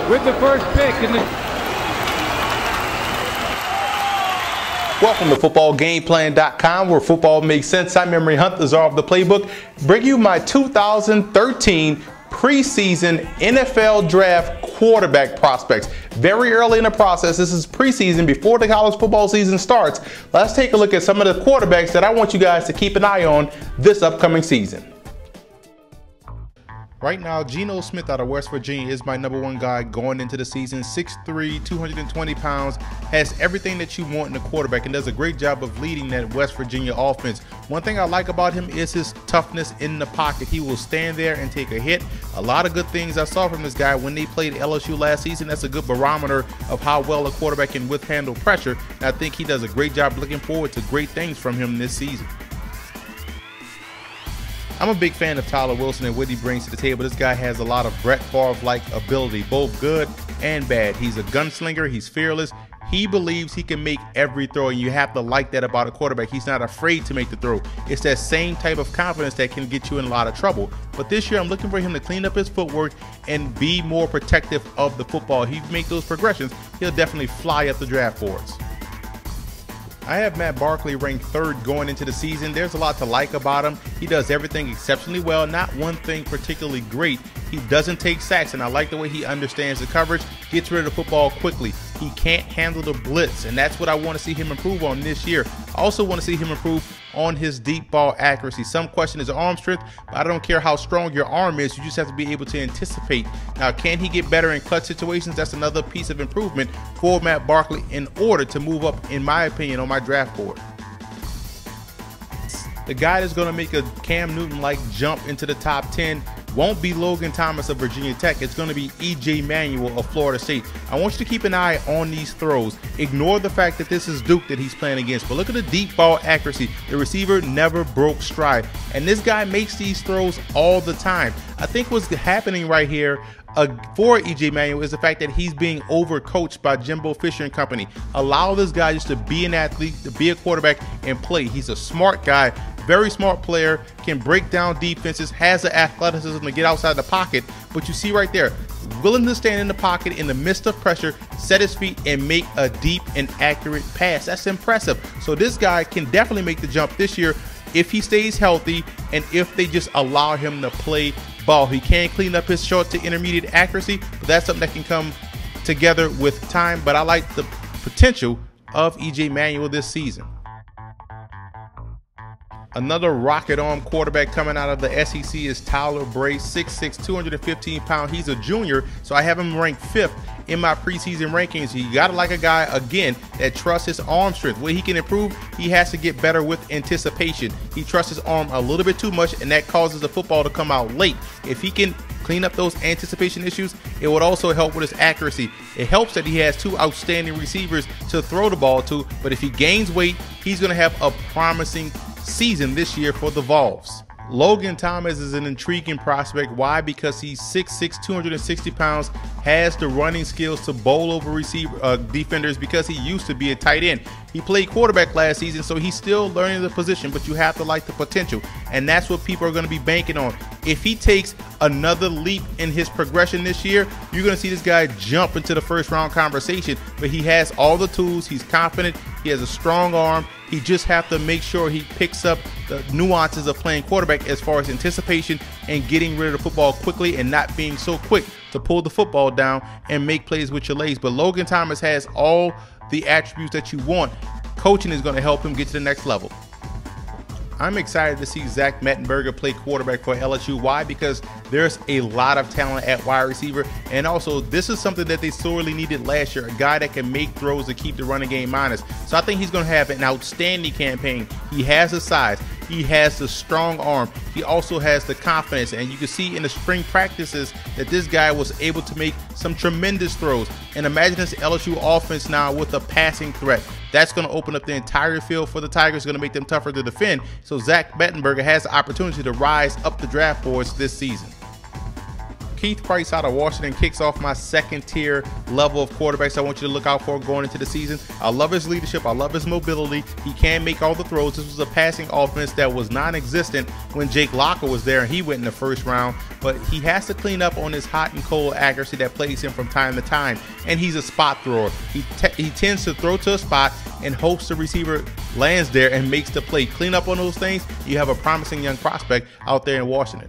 with the first pick in the... Welcome to footballgameplan.com, where football makes sense. I'm Emory Hunt, the czar of the playbook, bring you my 2013 preseason NFL draft quarterback prospects. Very early in the process. This is preseason, before the college football season starts. Let's take a look at some of the quarterbacks that I want you guys to keep an eye on this upcoming season. Right now, Geno Smith out of West Virginia is my #1 guy going into the season. 6'3", 220 pounds, has everything that you want in a quarterback and does a great job of leading that West Virginia offense. One thing I like about him is his toughness in the pocket. He will stand there and take a hit. A lot of good things I saw from this guy when they played LSU last season. That's a good barometer of how well a quarterback can withstand pressure. And I think he does a great job. Looking forward to great things from him this season. I'm a big fan of Tyler Wilson and what he brings to the table. This guy has a lot of Brett Favre-like ability, both good and bad. He's a gunslinger. He's fearless. He believes he can make every throw, and you have to like that about a quarterback. He's not afraid to make the throw. It's that same type of confidence that can get you in a lot of trouble. But this year, I'm looking for him to clean up his footwork and be more protective of the football. If he make those progressions, he'll definitely fly up the draft boards. I have Matt Barkley ranked 3rd going into the season. There's a lot to like about him. He does everything exceptionally well, not one thing particularly great. He doesn't take sacks, and I like the way he understands the coverage, gets rid of the football quickly. He can't handle the blitz, and that's what I want to see him improve on this year. I also want to see him improve on his deep ball accuracy. Some question his arm strength, but I don't care how strong your arm is. You just have to be able to anticipate. Now, can he get better in clutch situations? That's another piece of improvement for Matt Barkley in order to move up, in my opinion, on my draft board. The guy that's going to make a Cam Newton-like jump into the top 10 won't be Logan Thomas of Virginia Tech. It's going to be Manuel of Florida State. I want you to keep an eye on these throws. Ignore the fact that this is Duke that he's playing against, but look at the deep ball accuracy. The receiver never broke stride, and this guy makes these throws all the time. I think what's happening right here for Manuel is the fact that he's being overcoached by Jimbo Fisher and company. Allow this guy just to be an athlete, to be a quarterback, and play. He's a smart guy, very smart player, can break down defenses, has the athleticism to get outside the pocket. But you see right there, willing to stand in the pocket in the midst of pressure, set his feet, and make a deep and accurate pass. That's impressive. So this guy can definitely make the jump this year if he stays healthy and if they just allow him to play ball. He can clean up his short to intermediate accuracy, but that's something that can come together with time. But I like the potential of Manuel this season. Another rocket arm quarterback coming out of the SEC is Bray, 6'6", 215 pounds. He's a junior, so I have him ranked 5th in my preseason rankings. You got to like a guy, again, that trusts his arm strength. Where he can improve, he has to get better with anticipation. He trusts his arm a little bit too much, and that causes the football to come out late. If he can clean up those anticipation issues, it would also help with his accuracy. It helps that he has 2 outstanding receivers to throw the ball to, but if he gains weight, he's going to have a promising season this year for the Vols. Logan Thomas is an intriguing prospect. Why? Because he's 6'6", 260 pounds, has the running skills to bowl over defenders because he used to be a tight end. He played quarterback last season, so he's still learning the position, but you have to like the potential, and that's what people are going to be banking on. If he takes another leap in his progression this year, you're going to see this guy jump into the first round conversation, but he has all the tools. He's confident. He has a strong arm. He just have to make sure he picks up the nuances of playing quarterback as far as anticipation and getting rid of the football quickly and not being so quick to pull the football down and make plays with your legs. But Logan Thomas has all the attributes that you want. Coaching is going to help him get to the next level. I'm excited to see Zach Mettenberger play quarterback for LSU. Why? Because there's a lot of talent at wide receiver, and also this is something that they sorely needed last year, a guy that can make throws to keep the running game honest. So I think he's going to have an outstanding campaign. He has the size. He has the strong arm. He also has the confidence, and you can see in the spring practices that this guy was able to make some tremendous throws. And imagine this LSU offense now with a passing threat. That's going to open up the entire field for the Tigers, going to make them tougher to defend. So Zach Mettenberger has the opportunity to rise up the draft boards this season. Keith Price out of Washington kicks off my second tier level of quarterbacks I want you to look out for going into the season. I love his leadership. I love his mobility. He can make all the throws. This was a passing offense that was non-existent when Jake Locker was there and he went in the first round. But he has to clean up on his hot and cold accuracy that plagues him from time to time. And he's a spot thrower. He tends to throw to a spot and hopes the receiver lands there and makes the play. Clean up on those things. You have a promising young prospect out there in Washington.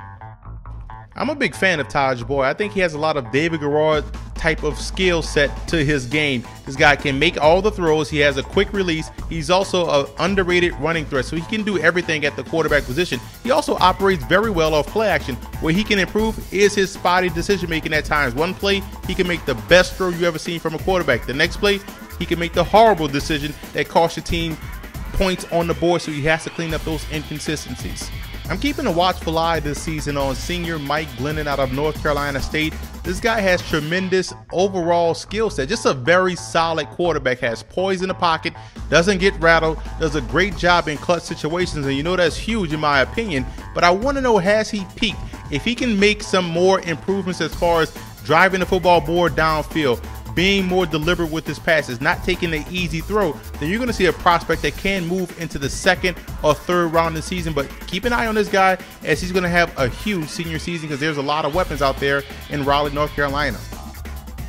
I'm a big fan of Tajh Boyd. I think he has a lot of David Garrard type of skill set to his game. This guy can make all the throws. He has a quick release. He's also an underrated running threat, so he can do everything at the quarterback position. He also operates very well off play action. Where he can improve is his spotty decision making at times. One play, he can make the best throw you ever seen from a quarterback. The next play, he can make the horrible decision that costs your team points on the board, so he has to clean up those inconsistencies. I'm keeping a watchful eye this season on senior Mike Glennon out of North Carolina State. This guy has tremendous overall skill set. Just a very solid quarterback. Has poise in the pocket, doesn't get rattled, does a great job in clutch situations, and you know that's huge in my opinion. But I want to know, has he peaked? If he can make some more improvements as far as driving the football more downfield, being more deliberate with his passes, not taking the easy throw, then you're going to see a prospect that can move into the second or third round of the season. But keep an eye on this guy, as he's going to have a huge senior season because there's a lot of weapons out there in Raleigh, North Carolina.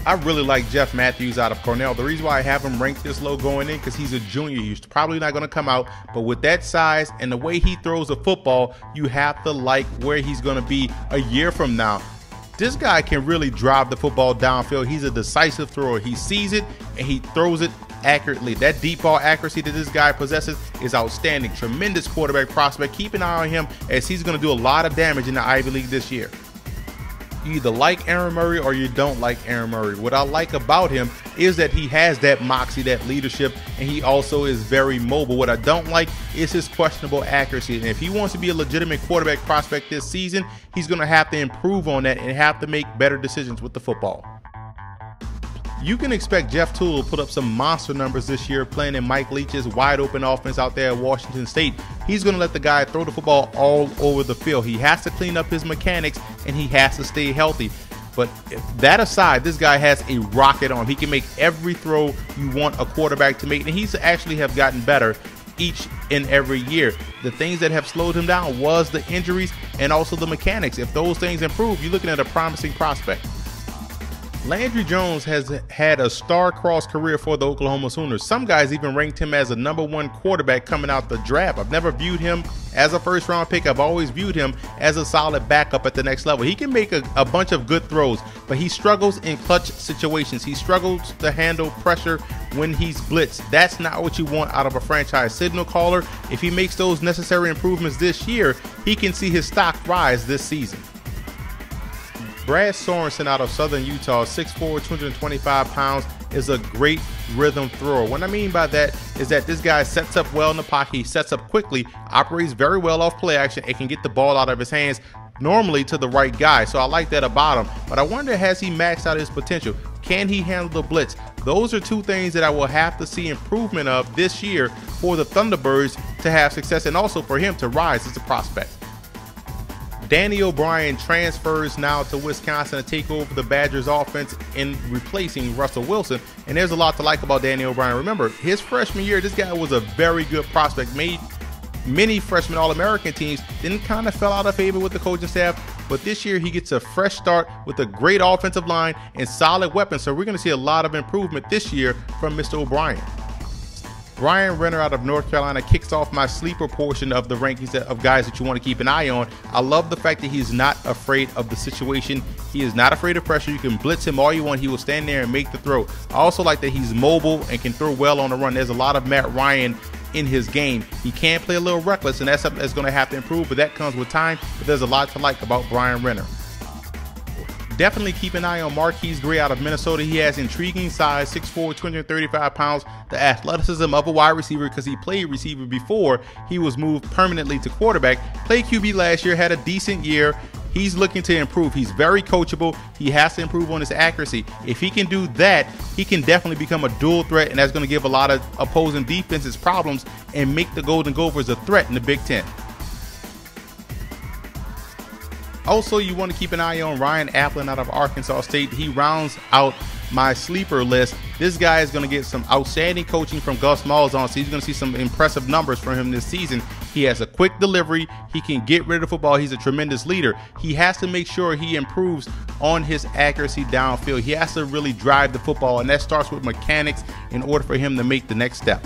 I really like Jeff Mathews out of Cornell. The reason why I have him ranked this low going in, because he's a junior. He's probably not going to come out, but with that size and the way he throws the football, you have to like where he's going to be a year from now. This guy can really drive the football downfield. He's a decisive thrower. He sees it and he throws it accurately. That deep ball accuracy that this guy possesses is outstanding. Tremendous quarterback prospect. Keep an eye on him, as he's going to do a lot of damage in the Ivy League this year. You either like Aaron Murray or you don't like Aaron Murray. What I like about him is that he has that moxie, that leadership, and he also is very mobile. What I don't like is his questionable accuracy. And if he wants to be a legitimate quarterback prospect this season, he's going to have to improve on that and have to make better decisions with the football. You can expect Jeff Tuel to put up some monster numbers this year playing in Mike Leach's wide open offense out there at Washington State. He's going to let the guy throw the football all over the field. He has to clean up his mechanics and he has to stay healthy. But that aside, this guy has a rocket arm. He can make every throw you want a quarterback to make, and he's actually have gotten better each and every year. The things that have slowed him down was the injuries and also the mechanics. If those things improve, you're looking at a promising prospect. Landry Jones has had a star-crossed career for the Oklahoma Sooners. Some guys even ranked him as a #1 quarterback coming out the draft. I've never viewed him as a first-round pick. I've always viewed him as a solid backup at the next level. He can make a bunch of good throws, but he struggles in clutch situations. He struggles to handle pressure when he's blitzed. That's not what you want out of a franchise signal caller. If he makes those necessary improvements this year, he can see his stock rise this season. Brad Sorensen out of Southern Utah, 6'4", 225 pounds, is a great rhythm thrower. What I mean by that is that this guy sets up well in the pocket. He sets up quickly, operates very well off play action, and can get the ball out of his hands normally to the right guy. So I like that about him. But I wonder, has he maxed out his potential? Can he handle the blitz? Those are two things that I will have to see improvement of this year for the Thunderbirds to have success, and also for him to rise as a prospect. Danny OBrien transfers now to Wisconsin to take over the Badgers offense in replacing Russell Wilson. And there's a lot to like about Danny OBrien. Remember, his freshman year, this guy was a very good prospect, made many freshman All-American teams, then kind of fell out of favor with the coaching staff. But this year, he gets a fresh start with a great offensive line and solid weapons. So we're going to see a lot of improvement this year from Mr. OBrien. Brian Renner out of North Carolina kicks off my sleeper portion of the rankings of guys that you want to keep an eye on. I love the fact that he's not afraid of the situation. He is not afraid of pressure. You can blitz him all you want. He will stand there and make the throw. I also like that he's mobile and can throw well on the run. There's a lot of Matt Ryan in his game. He can play a little reckless, and that's something that's going to have to improve, but that comes with time. But there's a lot to like about Brian Renner. Definitely keep an eye on Marquise Gray out of Minnesota. He has intriguing size, 6'4", 235 pounds, the athleticism of a wide receiver because he played receiver before he was moved permanently to quarterback. Played QB last year, had a decent year. He's looking to improve. He's very coachable. He has to improve on his accuracy. If he can do that, he can definitely become a dual threat, and that's going to give a lot of opposing defenses problems and make the Golden Gophers a threat in the Big Ten. Also, you want to keep an eye on Ryan Aplin out of Arkansas State. He rounds out my sleeper list. This guy is going to get some outstanding coaching from Gus Malzahn, so he's going to see some impressive numbers from him this season. He has a quick delivery. He can get rid of the football. He's a tremendous leader. He has to make sure he improves on his accuracy downfield. He has to really drive the football, and that starts with mechanics in order for him to make the next step.